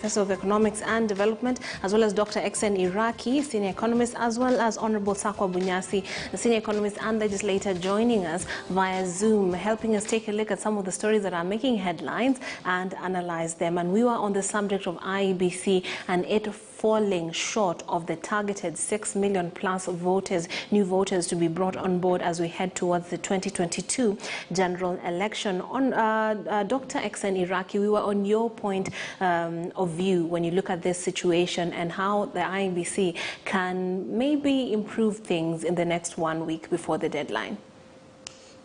Professor of Economics and Development, as well as Dr. XN Iraki, Senior Economist, as well as Honorable Sakwa Bunyasi, the Senior Economist and Legislator, joining us via Zoom, helping us take a look at some of the stories that are making headlines and analyze them. And we were on the subject of IEBC and it falling short of the targeted 6 million plus voters, new voters to be brought on board as we head towards the 2022 general election. On Dr. XN Iraki, we were on your point of view when you look at this situation and how the IEBC can maybe improve things in the next 1 week before the deadline.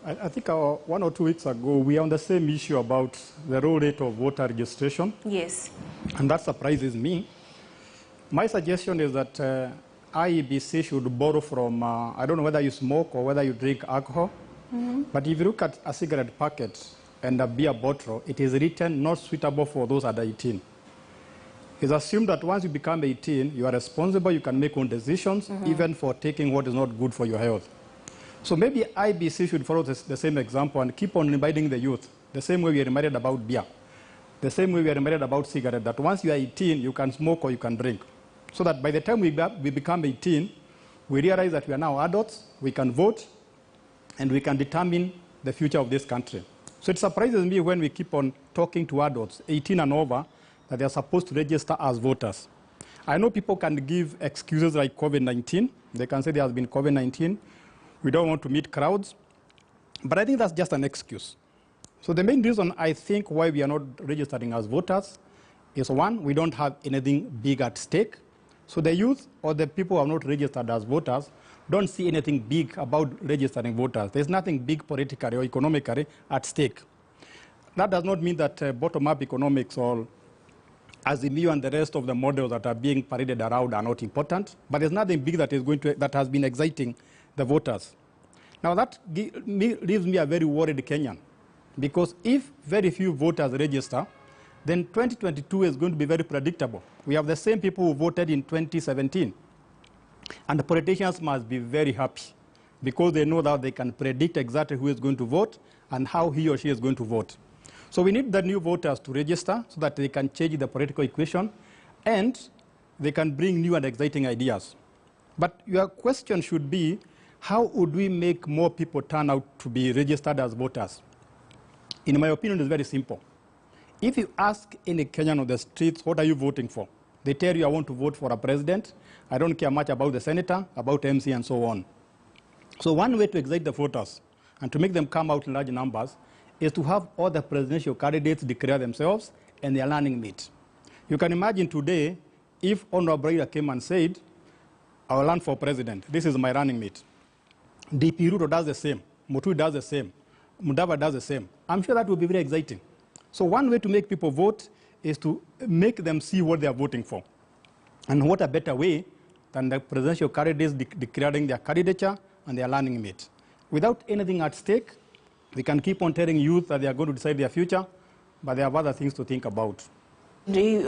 I think 1 or 2 weeks ago, we were on the same issue about the roll rate of voter registration. Yes. And that surprises me. My suggestion is that IEBC should borrow from, I don't know whether you smoke or whether you drink alcohol, but if you look at a cigarette packet and a beer bottle, it is written not suitable for those under 18. It's assumed that once you become 18, you are responsible, you can make own decisions, even for taking what is not good for your health. So maybe IEBC should follow the same example and keep on reminding the youth, the same way we are reminded about beer, the same way we are reminded about cigarette, that once you are 18, you can smoke or you can drink. So that by the time we become 18, we realize that we are now adults, we can vote, and we can determine the future of this country. So it surprises me when we keep on talking to adults, 18 and over, that they are supposed to register as voters. I know people can give excuses like COVID-19. They can say there has been COVID-19. We don't want to meet crowds. But I think that's just an excuse. So the main reason I think why we are not registering as voters is, one, we don't have anything big at stake. So the youth or the people who are not registered as voters don't see anything big about registering voters. There's nothing big politically or economically at stake. That does not mean that bottom-up economics or Azimio and the rest of the models that are being paraded around are not important, but there's nothing big that is that has been exciting the voters. Now that leaves me a very worried Kenyan, because if very few voters register, then 2022 is going to be very predictable. We have the same people who voted in 2017. And the politicians must be very happy because they know that they can predict exactly who is going to vote and how he or she is going to vote. So we need the new voters to register so that they can change the political equation and they can bring new and exciting ideas. But your question should be, how would we make more people turn out to be registered as voters? In my opinion, it's very simple. If you ask any Kenyan on the streets, what are you voting for? They tell you, I want to vote for a president. I don't care much about the senator, about MC, and so on. So one way to excite the voters and to make them come out in large numbers is to have all the presidential candidates declare themselves and their running mate. You can imagine today, if Honorable Raila came and said, I will run for president, this is my running mate. DP Ruto does the same, Mutui does the same, Mudava does the same. I'm sure that will be very exciting. So one way to make people vote is to make them see what they are voting for. And what a better way than the presidential candidates declaring their candidature and their running mate. Without anything at stake, we can keep on telling youth that they are going to decide their future, but they have other things to think about.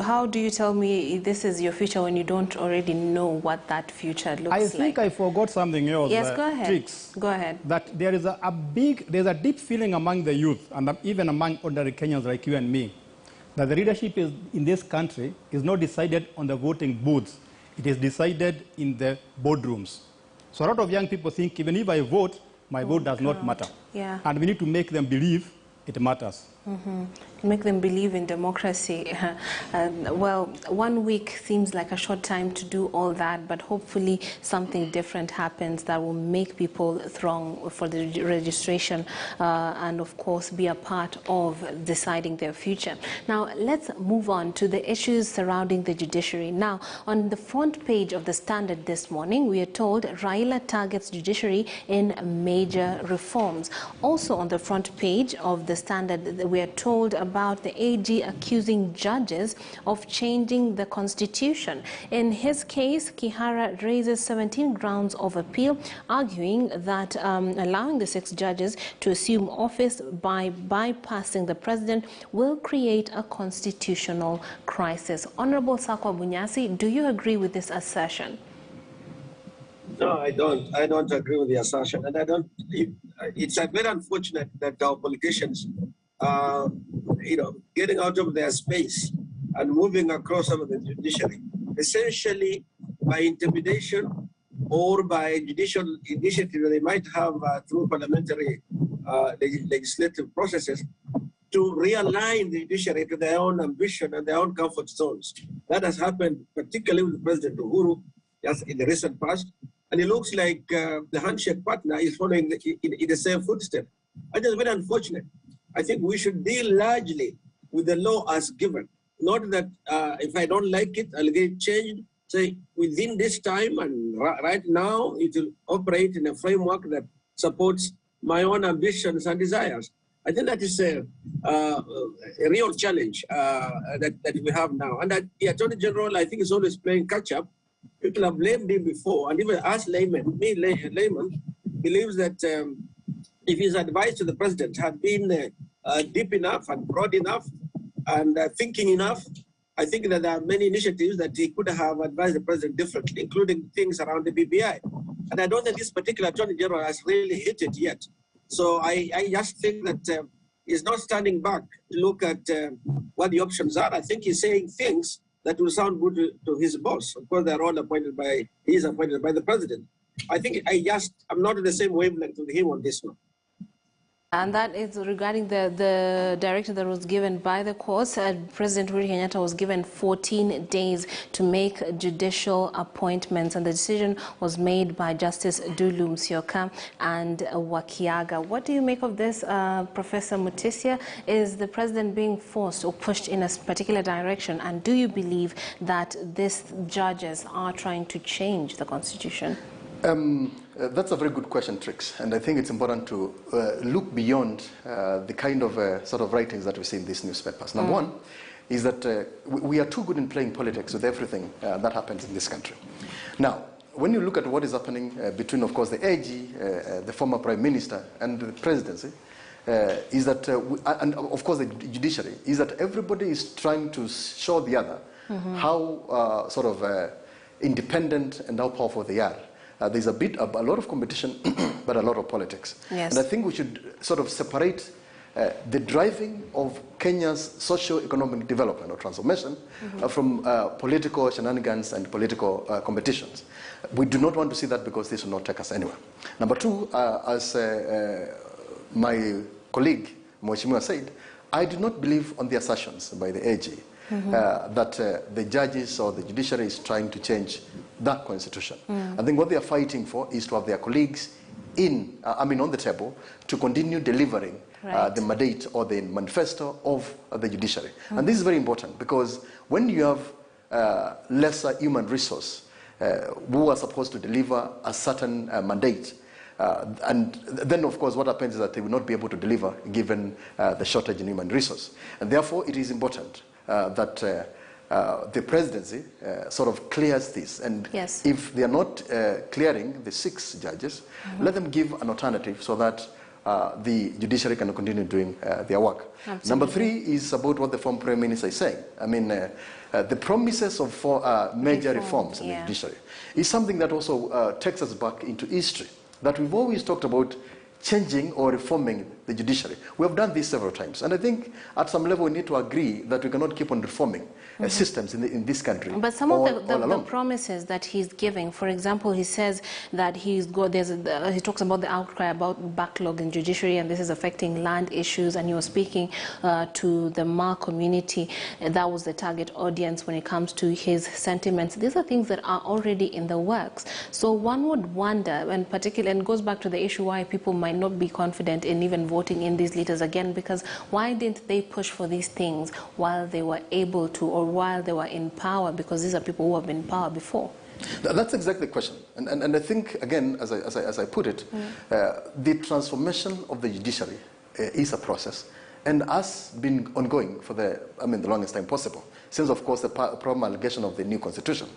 How do you tell me this is your future when you don't already know what that future looks like? I think I forgot something else. Yes, go ahead. Tricks. Go ahead. That there is there's a deep feeling among the youth and even among ordinary Kenyans like you and me, that the leadership in this country is not decided on the voting booths. It is decided in the boardrooms. So a lot of young people think, even if I vote, my vote does not matter. Yeah. And we need to make them believe it matters. Make them believe in democracy. Well, 1 week seems like a short time to do all that, but hopefully something different happens that will make people throng for the registration and, of course, be a part of deciding their future. Now, let's move on to the issues surrounding the judiciary. Now, on the front page of the Standard this morning, we are told Raila targets judiciary in major reforms. Also on the front page of the Standard, we are told about the AG accusing judges of changing the constitution. In his case, Kihara raises 17 grounds of appeal, arguing that allowing the 6 judges to assume office by bypassing the president will create a constitutional crisis. Honorable Sakwa Bunyasi, do you agree with this assertion? No, I don't. I don't agree with the assertion, and I don't. It's very unfortunate that our politicians, getting out of their space and moving across some of the judiciary, essentially by intimidation or by judicial initiative that they might have through parliamentary legislative processes to realign the judiciary to their own ambition and their own comfort zones. That has happened particularly with President Uhuru just in the recent past. And it looks like the handshake partner is following in the same footstep. And it's very unfortunate. I think we should deal largely with the law as given. Not that if I don't like it, I'll get it changed. Say within this time and right now, it will operate in a framework that supports my own ambitions and desires. I think that is a real challenge that we have now. And that the Attorney General, I think, is always playing catch up. People have blamed him before, and even us laymen, layman, believes that if his advice to the president had been deep enough and broad enough and thinking enough, I think that there are many initiatives that he could have advised the president differently, including things around the BBI. And I don't think this particular Attorney General has really hit it yet. So I just think that he's not standing back to look at what the options are. I think he's saying things that will sound good to his boss. Of course, they're all appointed by the president. I think I'm not in the same wavelength with him on this one. And that is regarding the directive that was given by the courts. President Uhuru Kenyatta was given 14 days to make judicial appointments, and the decision was made by Justice Dulu Musyoka and Wakiaga. What do you make of this, Professor Mutisia? Is the president being forced or pushed in a particular direction, and do you believe that these judges are trying to change the constitution? That's a very good question, Trix, and I think it's important to look beyond the kind of sort of writings that we see in these newspapers. Number one is that we are too good in playing politics with everything that happens in this country. Now, when you look at what is happening between, of course, the AG, the former Prime Minister, and the presidency, is that, and of course the judiciary, is that everybody is trying to show the other how sort of independent and how powerful they are. There's a lot of competition, but a lot of politics. Yes. And I think we should sort of separate the driving of Kenya's socio-economic development or transformation from political shenanigans and political competitions. We do not want to see that, because this will not take us anywhere. Number two, as my colleague Mheshimiwa said, I do not believe on the assertions by the AG that the judges or the judiciary is trying to change that constitution. I think what they are fighting for is to have their colleagues on the table to continue delivering the mandate or the manifesto of the judiciary. And this is very important, because when you have lesser human resource who are supposed to deliver a certain mandate, and then, of course, what happens is that they will not be able to deliver given the shortage in human resource. And therefore, it is important that the presidency sort of clears this. And if they are not clearing the 6 judges, let them give an alternative so that the judiciary can continue doing their work. Absolutely. Number 3 is about what the former Prime Minister is saying. I mean, the promises of major reforms in the judiciary is something that also takes us back into history, that we've always talked about changing or reforming the judiciary. We have done this several times, and I think at some level we need to agree that we cannot keep on reforming systems in this country. But some of the promises that he's giving, for example, he says that he talks about the outcry about backlog in judiciary, and this is affecting land issues, and he was speaking to the Ma community. That was the target audience when it comes to his sentiments. These are things that are already in the works. So one would wonder, and particularly, and goes back to the issue why people might not be confident in even voting in these leaders again, because why didn't they push for these things while they were able to, or while they were in power? Because these are people who have been in power before. That's exactly the question. And I think, again, as I put it, the transformation of the judiciary is a process, and has been ongoing for the longest time possible, since, of course, the promulgation of the new constitution.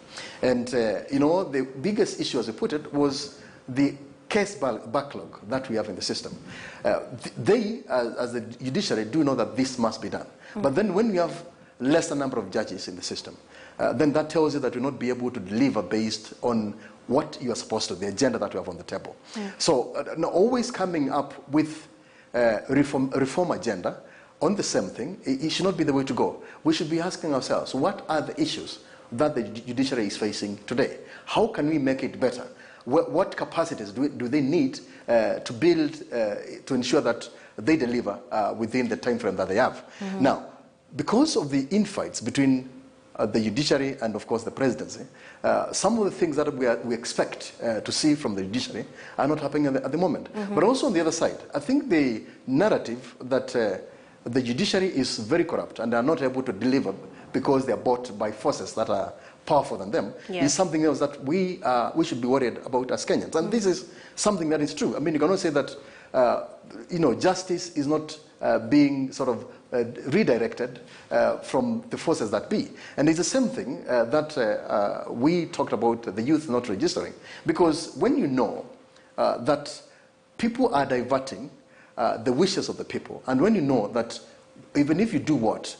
And, the biggest issue, as I put it, was the case backlog that we have in the system. They, as the judiciary, do know that this must be done. But then when you have lesser number of judges in the system, then that tells you that you'll not be able to deliver based on what you are supposed to, the agenda that you have on the table. So always coming up with reform agenda on the same thing, it should not be the way to go. We should be asking ourselves, what are the issues that the judiciary is facing today? How can we make it better? What capacities do they need to build to ensure that they deliver within the time frame that they have? Mm-hmm. Now, because of the infights between the judiciary and, of course, the presidency, some of the things that we expect to see from the judiciary are not happening at the moment. Mm-hmm. But also on the other side, I think the narrative that the judiciary is very corrupt and are not able to deliver because they are bought by forces that are powerful than them, is something else that we should be worried about as Kenyans. And this is something that is true. I mean, you cannot say that justice is not being sort of redirected from the forces that be. And it's the same thing that we talked about the youth not registering. Because when you know that people are diverting the wishes of the people, and when you know that even if you do what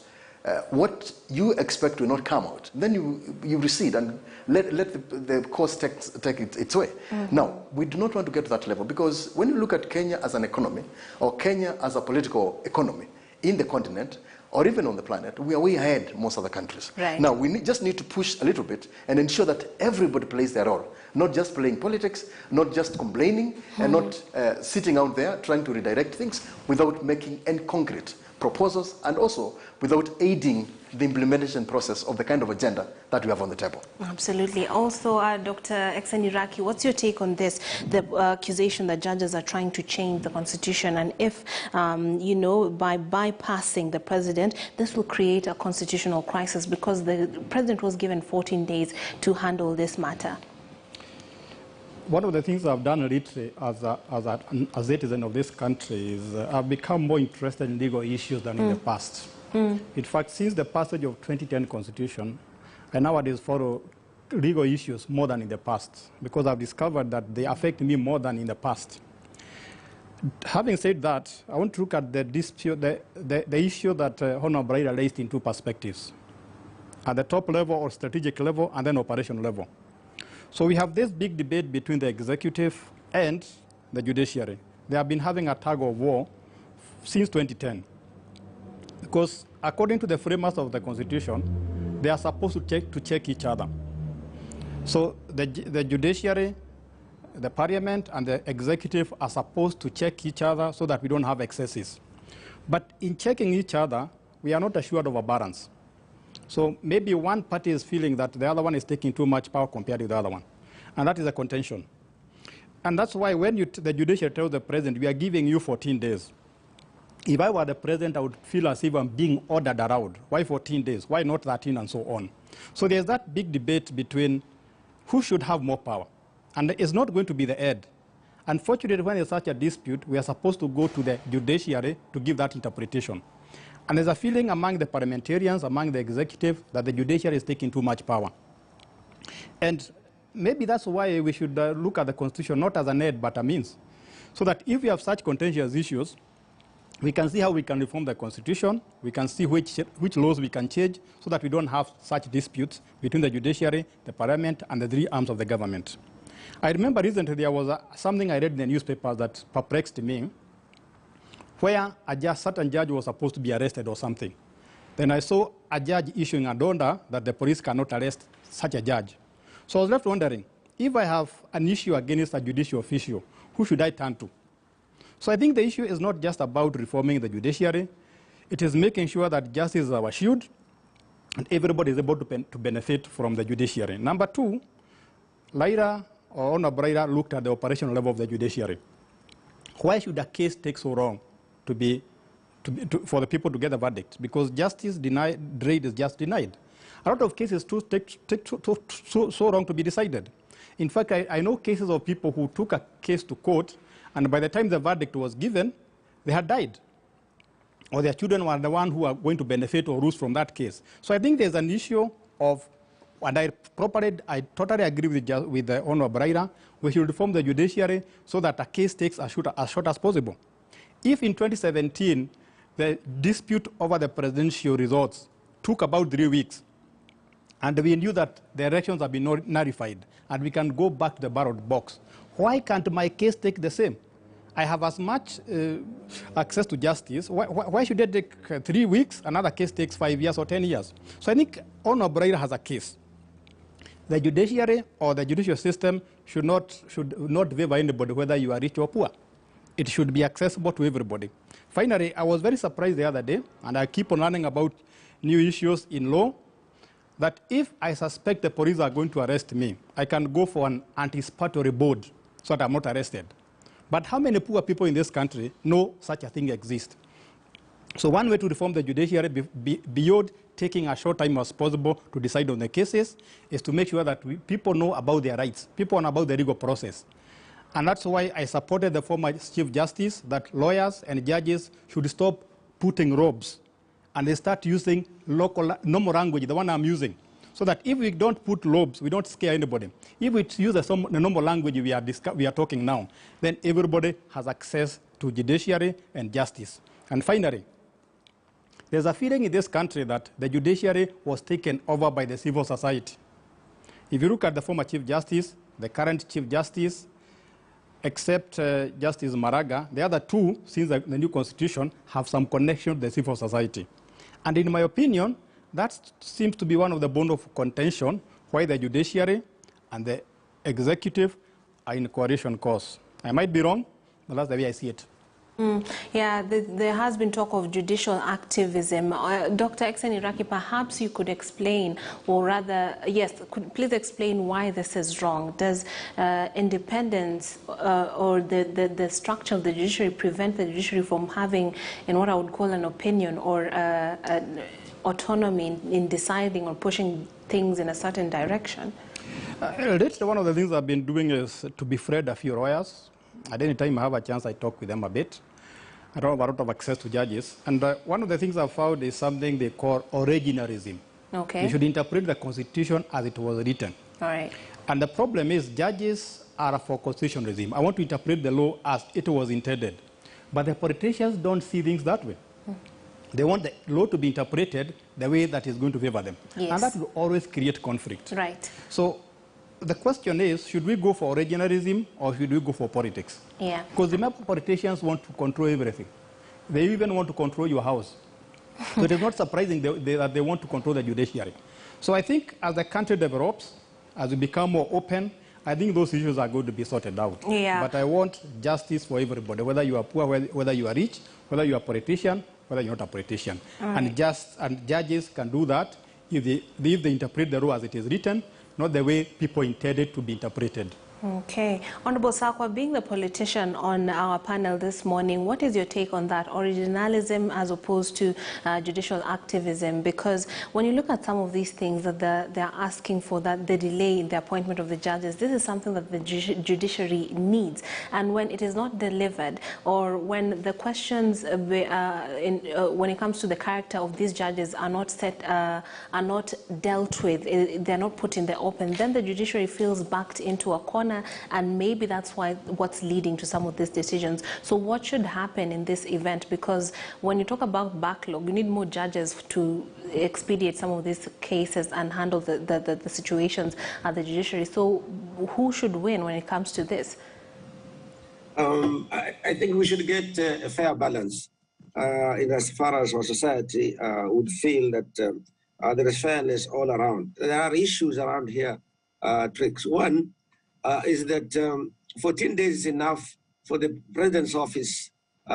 you expect will not come out, then you recede and let the course take its way. Mm-hmm. Now, we do not want to get to that level, because when you look at Kenya as an economy, or Kenya as a political economy in the continent, or even on the planet, we are way ahead most other countries. Right. Now, we just need to push a little bit and ensure that everybody plays their role, not just playing politics, not just complaining, and not sitting out there trying to redirect things without making any concrete proposals, and also without aiding the implementation process of the kind of agenda that we have on the table. Absolutely. Also, Dr. Exeniraki, what's your take on this, the accusation that judges are trying to change the constitution, and if, by bypassing the president, this will create a constitutional crisis because the president was given 14 days to handle this matter? One of the things I've done lately as a citizen of this country is I've become more interested in legal issues than in the past. In fact, since the passage of 2010 Constitution, I nowadays follow legal issues more than in the past, because I've discovered that they affect me more than in the past. Having said that, I want to look at the dispute, the issue that Honorable Braida raised in two perspectives: at the top level or strategic level, and then operational level. So we have this big debate between the executive and the judiciary. They have been having a tug of war since 2010. Because according to the framers of the Constitution, they are supposed to check each other. So the judiciary, the parliament, and the executive are supposed to check each other so that we don't have excesses. But in checking each other, we are not assured of a balance. So maybe one party is feeling that the other one is taking too much power compared to the other one. And that is a contention. And that's why when the judiciary tells the president, we are giving you 14 days. If I were the president, I would feel as if I'm being ordered around. Why 14 days? Why not 13 and so on? So there's that big debate between who should have more power. And it's not going to be the head. Unfortunately, when there's such a dispute, we are supposed to go to the judiciary to give that interpretation. And there's a feeling among the parliamentarians, among the executive, that the judiciary is taking too much power. And maybe that's why we should look at the Constitution not as an aid, but a means. So that if we have such contentious issues, we can see how we can reform the Constitution, we can see which laws we can change, so that we don't have such disputes between the judiciary, the parliament, and the three arms of the government. I remember recently there was something I read in the newspaper that perplexed me, where a certain judge was supposed to be arrested or something. Then I saw a judge issuing an order that the police cannot arrest such a judge. So I was left wondering, if I have an issue against a judicial official, who should I turn to? So I think the issue is not just about reforming the judiciary. It is making sure that justice is our shield and everybody is able to benefit from the judiciary. Number two, Lyra or Honorable Braida looked at the operational level of the judiciary. Why should a case take so long for the people to get a verdict? Because justice delayed is just denied. A lot of cases take so long to be decided. In fact, I know cases of people who took a case to court, and by the time the verdict was given, they had died. Or their children were the ones who are going to benefit or lose from that case. So I think there's an issue of, and I totally agree with the Honorable Braida, we should reform the judiciary so that a case takes as short as possible. If in 2017, the dispute over the presidential results took about 3 weeks, and we knew that the elections have been nullified, and we can go back to the ballot box, why can't my case take the same? I have as much access to justice. Why should it take 3 weeks? Another case takes 5 years or 10 years. So I think Honor Braille has a case. The judiciary or the judicial system should not favor anybody, whether you are rich or poor. It should be accessible to everybody. Finally, I was very surprised the other day, and I keep on learning about new issues in law, that if I suspect the police are going to arrest me, I can go for an anticipatory board so that I'm not arrested. But how many poor people in this country know such a thing exists? So one way to reform the judiciary beyond taking as short time as possible to decide on the cases is to make sure that people know about their rights, people know about the legal process. And that's why I supported the former Chief Justice that lawyers and judges should stop putting robes and they start using local, normal language, the one I'm using. So that if we don't put lobes, we don't scare anybody. If we use the normal language we are talking now, then everybody has access to judiciary and justice. And finally, there's a feeling in this country that the judiciary was taken over by the civil society. If you look at the former Chief Justice, the current Chief Justice, except Justice Maraga, the other two, since the new constitution, have some connection to the civil society. And in my opinion, that seems to be one of the bone of contention why the judiciary and the executive are in coalition course. I might be wrong, but that's the way I see it. Yeah, there has been talk of judicial activism. Dr. Exeni-Raki, perhaps you could explain, or rather, yes, please explain why this is wrong. Does independence or the structure of the judiciary prevent the judiciary from having, in what I would call an opinion or autonomy in deciding or pushing things in a certain direction? One of the things I've been doing is to befriend a few lawyers. At any time I have a chance, I talk with them a bit. I don't have a lot of access to judges. And one of the things I've found is something they call originalism. Okay. They should interpret the Constitution as it was written. All right. And the problem is judges are for constitutionalism. I want to interpret the law as it was intended. But the politicians don't see things that way. They want the law to be interpreted the way that is going to favor them. Yes. And that will always create conflict. Right. So the question is, should we go for originalism or should we go for politics? Yeah. Because remember, politicians want to control everything. They even want to control your house. So it is not surprising that they want to control the judiciary. So I think as the country develops, as we become more open, I think those issues are going to be sorted out. Yeah. But I want justice for everybody, whether you are poor, whether you are rich, whether you are a politician, whether you're not a politician. Right. And judges can do that if they interpret the law as it is written, not the way people intended to be interpreted. Okay. Honorable Sakwa, being the politician on our panel this morning, what is your take on that, originalism as opposed to judicial activism? Because when you look at some of these things that they're asking for, that the delay in the appointment of the judges, this is something that the judiciary needs. And when it is not delivered, or when the questions when it comes to the character of these judges are not are not dealt with, they're not put in the open, then the judiciary feels backed into a corner. And maybe that's what's leading to some of these decisions. So what should happen in this event? Because when you talk about backlog, you need more judges to expedite some of these cases and handle the situations at the judiciary. So who should win when it comes to this? I think we should get a fair balance in as far as our society would feel that there is fairness all around. There are issues around here, tricks. One, is that 14 days is enough for the president's office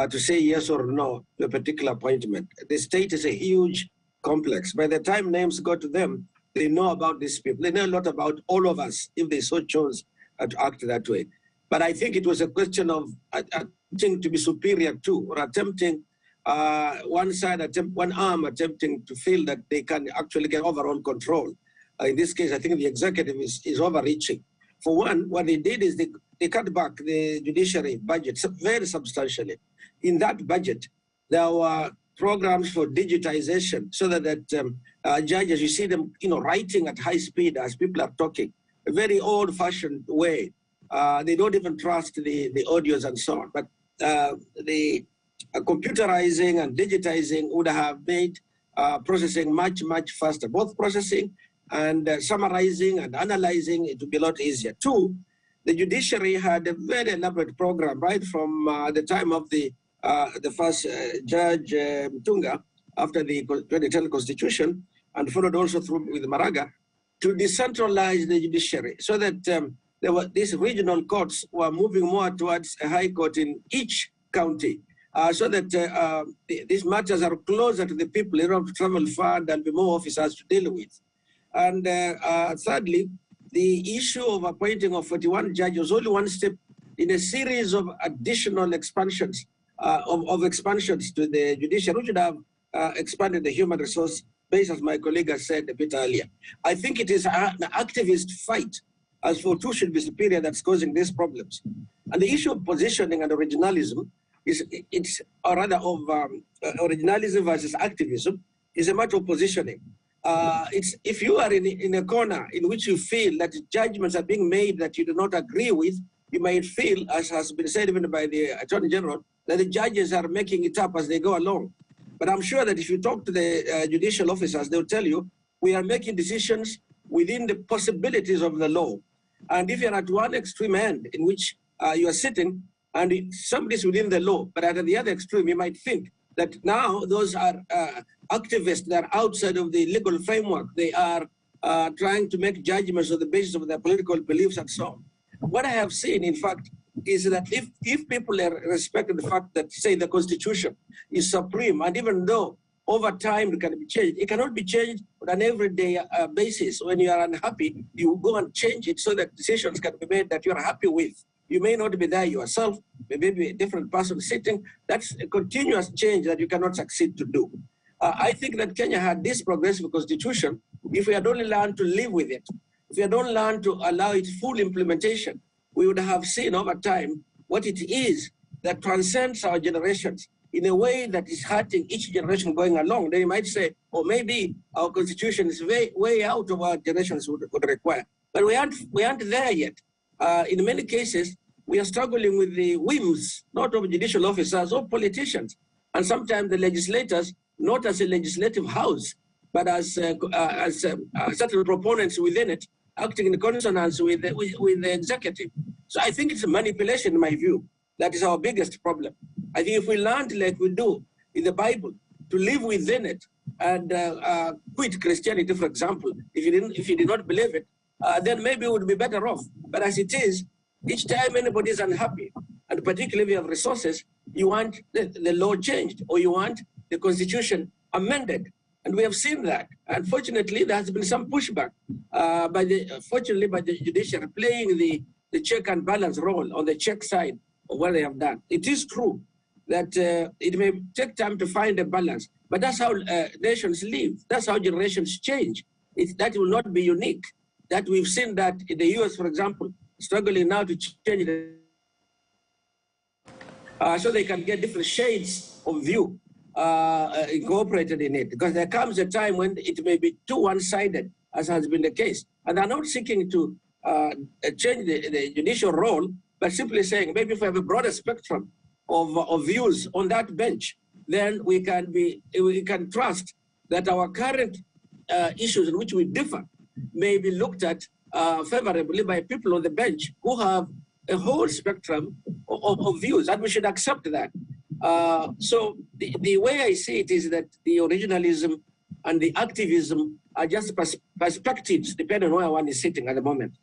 to say yes or no to a particular appointment. The state is a huge complex. By the time names go to them, they know about these people. They know a lot about all of us if they so chose to act that way. But I think it was a question of attempting to be superior to, or attempting one arm attempting to feel that they can actually get overall control. In this case, I think the executive is overreaching. For one, what they did is they cut back the judiciary budget very substantially. In that budget, there were programs for digitization so that judges, you see them, writing at high speed as people are talking, a very old-fashioned way. They don't even trust the audios and so on. But the computerizing and digitizing would have made processing much, much faster, both processing and summarizing and analyzing. It would be a lot easier. Two, the judiciary had a very elaborate program right from the time of the first Judge Mtunga after the 2010 Constitution, and followed also through with Maraga, to decentralize the judiciary so that these regional courts were moving more towards a high court in each county, so that these matters are closer to the people. You don't have to travel far, there'll be more officers to deal with. And thirdly, the issue of appointing of 41 judges was only one step in a series of additional expansions, of expansions to the judiciary, which would have expanded the human resource base, as my colleague has said a bit earlier. I think it is an activist fight as for who should be superior that's causing these problems. And the issue of positioning and originalism or rather of originalism versus activism is a matter of positioning. If you are in a corner in which you feel that judgments are being made that you do not agree with, you might feel, as has been said even by the Attorney General, that the judges are making it up as they go along. But I'm sure that if you talk to the judicial officers, they'll tell you, we are making decisions within the possibilities of the law. And if you're at one extreme end in which you are sitting and somebody's within the law, but at the other extreme, you might think that now those are activists that are outside of the legal framework. They are trying to make judgments on the basis of their political beliefs and so on. What I have seen, in fact, is that if people are respecting the fact that, say, the Constitution is supreme, and even though over time it can be changed, it cannot be changed on an everyday basis. When you are unhappy, you go and change it so that decisions can be made that you are happy with. You may not be there yourself, maybe a different person sitting. That's a continuous change that you cannot succeed to do. I think that Kenya had this progressive constitution if we had only learned to live with it. If we had only learned to allow its full implementation, we would have seen over time what it is that transcends our generations in a way that is hurting each generation going along. Then you might say, or maybe our constitution is way out of our generations would require. But we aren't there yet. In many cases, we are struggling with the whims, not of judicial officers or politicians, and sometimes the legislators, not as a legislative house, but as certain proponents within it, acting in consonance with the executive. So I think it's a manipulation, in my view. That is our biggest problem. I think if we learned, like we do in the Bible, to live within it and quit Christianity, for example, if you did not believe it, then maybe we would be better off. But as it is, each time anybody is unhappy, and particularly if you have resources, you want the law changed or you want the constitution amended. And we have seen that. Unfortunately, there has been some pushback fortunately by the judiciary playing the check and balance role on the check side of what they have done. It is true that it may take time to find a balance, but that's how nations live. That's how generations change. That will not be unique. That we've seen that in the US, for example, struggling now to change so they can get different shades of view incorporated in it. Because there comes a time when it may be too one-sided, as has been the case. And they're not seeking to change the judicial role, but simply saying, maybe if we have a broader spectrum of views on that bench, then we can trust that our current issues in which we differ may be looked at favorably by people on the bench who have a whole spectrum of views, and we should accept that. So the way I see it is that the originalism and the activism are just perspectives, depending on where one is sitting at the moment.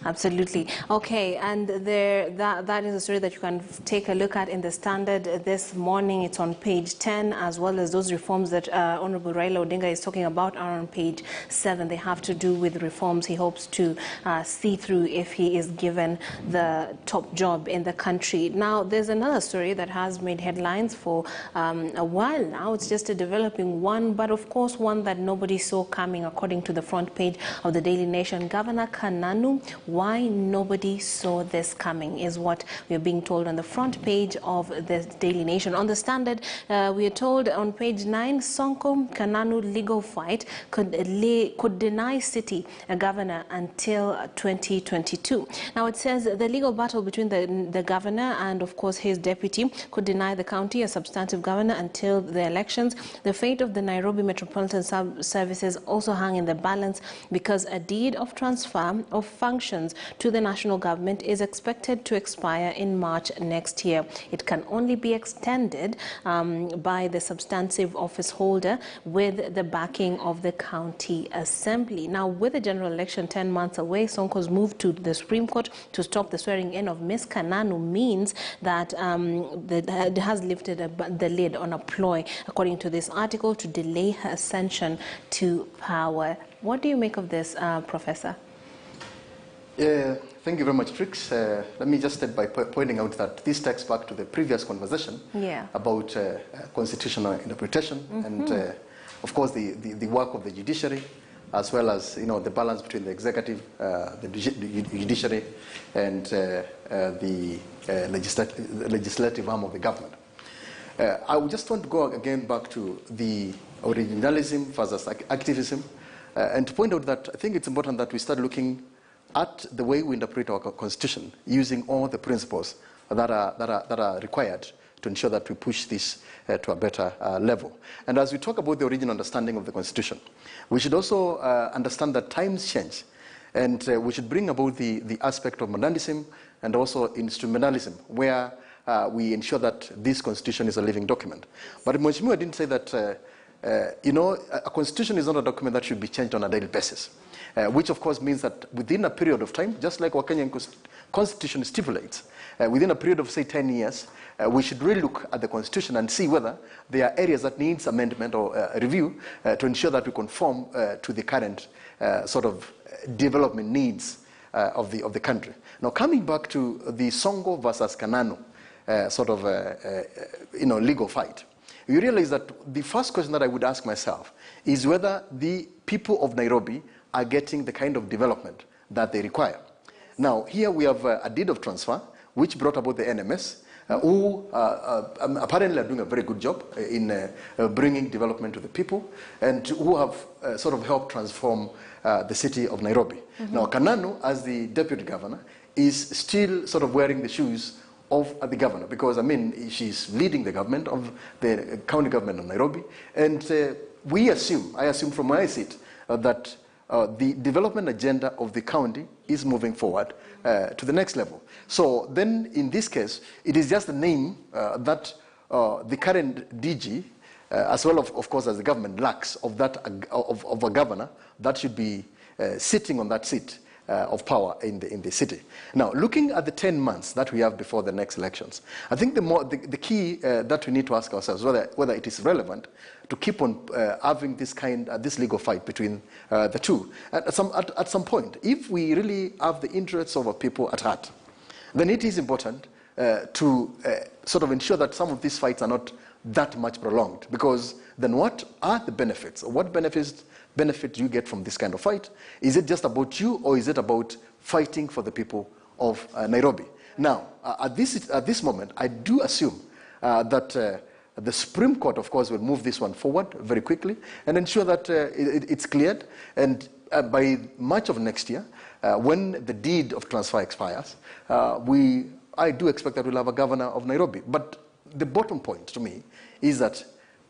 Absolutely. Okay, and that is a story that you can take a look at in the Standard this morning. It's on page 10, as well as those reforms that Honorable Raila Odinga is talking about are on page 7. They have to do with reforms he hopes to see through if he is given the top job in the country. Now, there's another story that has made headlines for a while now. It's just a developing one, but of course one that nobody saw coming, according to the front page of the Daily Nation. Governor Kananu, why nobody saw this coming is what we are being told on the front page of the Daily Nation. On the Standard, we are told on page 9, Sonko Kananu legal fight could deny city a governor until 2022. Now it says the legal battle between the governor and of course his deputy could deny the county a substantive governor until the elections. The fate of the Nairobi Metropolitan Services also hung in the balance because a deed of transfer of function elections to the national government is expected to expire in March next year. It can only be extended by the substantive office holder with the backing of the county assembly. Now, with the general election 10 months away, Sonko's move to the Supreme Court to stop the swearing in of Ms. Kananu means that it has lifted the lid on a ploy, according to this article, to delay her ascension to power. What do you make of this, Professor? Thank you very much, Trix. Let me just start by pointing out that this takes back to the previous conversation about constitutional interpretation and, of course, the work of the judiciary, as well as the balance between the executive, the judiciary, and the legislative arm of the government. I would just want to go again back to the originalism versus activism, and to point out that I think it's important that we start looking at the way we interpret our constitution using all the principles that are required to ensure that we push this to a better level. And as we talk about the original understanding of the constitution, we should also understand that times change, and we should bring about the aspect of modernism and also instrumentalism, where we ensure that this constitution is a living document. But Mheshimiwa didn't say that a constitution is not a document that should be changed on a daily basis, which of course means that within a period of time, just like our Kenyan constitution stipulates, within a period of say 10 years, we should really look at the constitution and see whether there are areas that needs amendment or review to ensure that we conform to the current sort of development needs of the country. Now, coming back to the Sonko versus Kananu legal fight, you realize that the first question that I would ask myself is whether the people of Nairobi are getting the kind of development that they require. Now, here we have a deed of transfer, which brought about the NMS, who apparently are doing a very good job in bringing development to the people, and who have sort of helped transform the city of Nairobi. Now, Kananu, as the deputy governor, is still sort of wearing the shoes of the governor, because, I mean, she's leading the government of the county government of Nairobi, and I assume from where I sit, that the development agenda of the county is moving forward to the next level. So then, in this case, it is just the name that the current DG, as well of course as the government, lacks of a governor that should be sitting on that seat of power in the city. Now, looking at the 10 months that we have before the next elections, I think the key that we need to ask ourselves whether it is relevant to keep on having this legal fight between the two. At some point, if we really have the interests of our people at heart, then it is important to sort of ensure that some of these fights are not that much prolonged, because then what are the benefits? What benefit do you get from this kind of fight? Is it just about you, or is it about fighting for the people of Nairobi? Now, at this moment, I do assume that the Supreme Court, of course, will move this one forward very quickly and ensure that it's cleared. And by March of next year, when the deed of transfer expires, I do expect that we'll have a governor of Nairobi. But the bottom point to me is that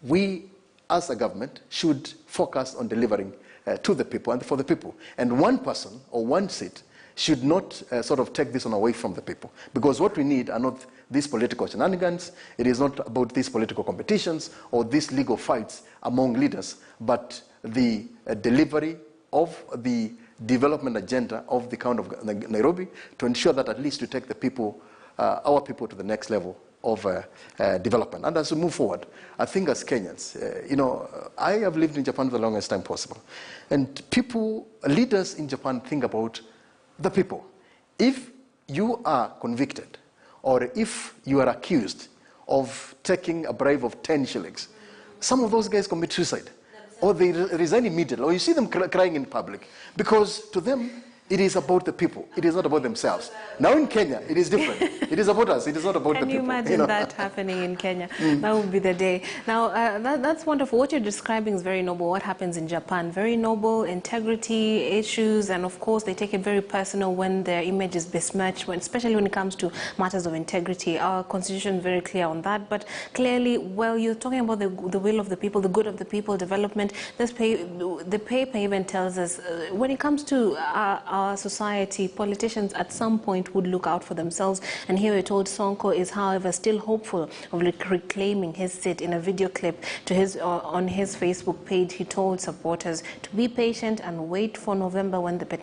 we, as a government, should focus on delivering to the people and for the people. And one person or one seat should not sort of take this one away from the people. Because what we need are not these political shenanigans. It is not about these political competitions or these legal fights among leaders, but the delivery of the development agenda of the county of Nairobi to ensure that at least we take the people, our people, to the next level of development. And as we move forward, I think as Kenyans, I have lived in Japan for the longest time possible. And leaders in Japan think about the people. If you are convicted, or if you are accused of taking a bribe of 10 shillings, some of those guys commit suicide, or they resign immediately, or you see them crying in public, because to them, it is about the people. It is not about themselves. Now in Kenya, it is different. It is about us. It is not about the people. Can you imagine that happening in Kenya? That would be the day. Now, that's wonderful. What you're describing is very noble. What happens in Japan? Very noble, integrity issues, and of course, they take it very personal when their image is besmirched, especially when it comes to matters of integrity. Our constitution is very clear on that. But clearly, well, you're talking about the will of the people, the good of the people, development. The paper even tells us when it comes to our society, politicians at some point would look out for themselves. And here we're told Sonko is, however, still hopeful of reclaiming his seat. In a video clip on his Facebook page, he told supporters to be patient and wait for November when the